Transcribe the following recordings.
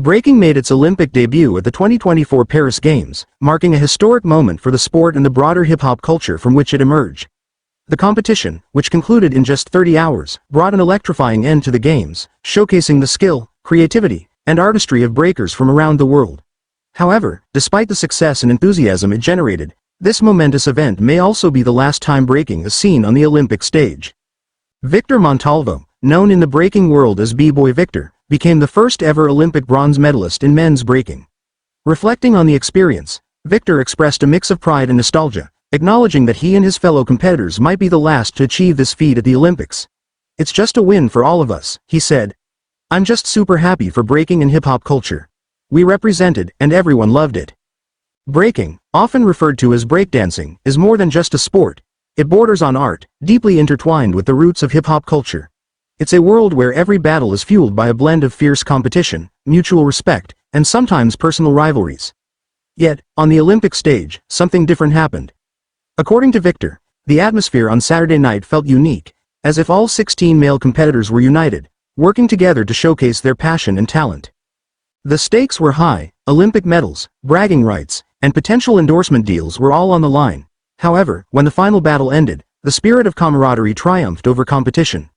Breaking made its Olympic debut at the 2024 Paris Games, marking a historic moment for the sport and the broader hip-hop culture from which it emerged. The competition, which concluded in just 30 hours, brought an electrifying end to the Games, showcasing the skill, creativity, and artistry of breakers from around the world. However, despite the success and enthusiasm it generated, this momentous event may also be the last time breaking is seen on the Olympic stage. Victor Montalvo, known in the breaking world as B-Boy Victor, became the first ever Olympic bronze medalist in men's breaking. Reflecting on the experience, Victor expressed a mix of pride and nostalgia, acknowledging that he and his fellow competitors might be the last to achieve this feat at the Olympics. "It's just a win for all of us," he said. "I'm just super happy for breaking and hip-hop culture. We represented, and everyone loved it." Breaking, often referred to as breakdancing, is more than just a sport. It borders on art, deeply intertwined with the roots of hip-hop culture. It's a world where every battle is fueled by a blend of fierce competition, mutual respect, and sometimes personal rivalries. Yet, on the Olympic stage, something different happened. According to Victor, the atmosphere on Saturday night felt unique, as if all 16 male competitors were united, working together to showcase their passion and talent. The stakes were high. Olympic medals, bragging rights, and potential endorsement deals were all on the line. However, when the final battle ended, the spirit of camaraderie triumphed over competition.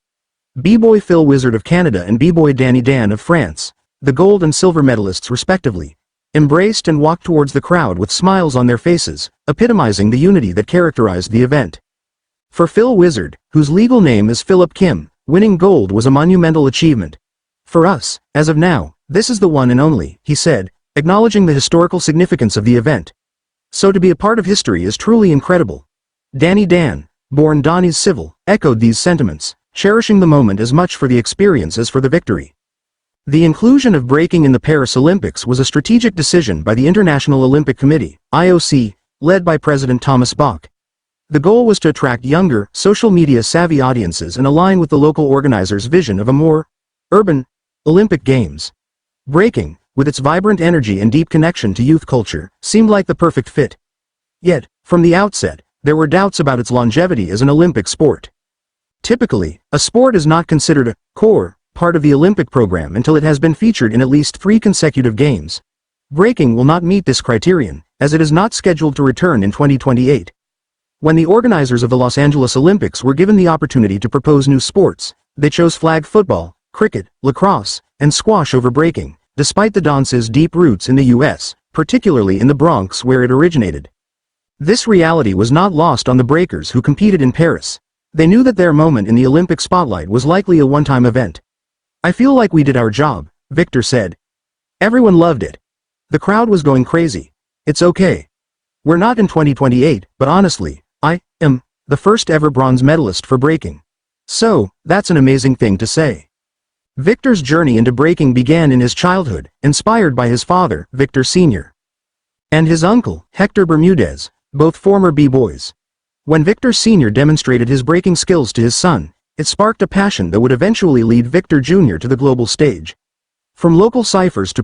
B-Boy Phil Wizard of Canada and B-Boy Danny Dan of France, the gold and silver medalists respectively, embraced and walked towards the crowd with smiles on their faces, epitomizing the unity that characterized the event. For Phil Wizard, whose legal name is Philip Kim, winning gold was a monumental achievement. "For us, as of now, this is the one and only," he said, acknowledging the historical significance of the event. "So to be a part of history is truly incredible." Danny Dan, born Donnie's Civil, echoed these sentiments, cherishing the moment as much for the experience as for the victory. The inclusion of breaking in the Paris Olympics was a strategic decision by the International Olympic Committee, IOC, led by President Thomas Bach. The goal was to attract younger, social media-savvy audiences and align with the local organizers' vision of a more urban Olympic Games. Breaking, with its vibrant energy and deep connection to youth culture, seemed like the perfect fit. Yet, from the outset, there were doubts about its longevity as an Olympic sport. Typically, a sport is not considered a core part of the Olympic program until it has been featured in at least 3 consecutive games. Breaking will not meet this criterion, as it is not scheduled to return in 2028. When the organizers of the Los Angeles Olympics were given the opportunity to propose new sports, they chose flag football, cricket, lacrosse, and squash over breaking, despite the dance's deep roots in the U.S., particularly in the Bronx where it originated. This reality was not lost on the breakers who competed in Paris. They knew that their moment in the Olympic spotlight was likely a one-time event. "I feel like we did our job," Victor said. "Everyone loved it. The crowd was going crazy. It's okay. We're not in 2028, but honestly, I am the first ever bronze medalist for breaking. So, that's an amazing thing to say." Victor's journey into breaking began in his childhood, inspired by his father, Victor Sr., and his uncle, Hector Bermudez, both former B-boys. When Victor Sr. demonstrated his breaking skills to his son, it sparked a passion that would eventually lead Victor Jr. to the global stage. From local ciphers to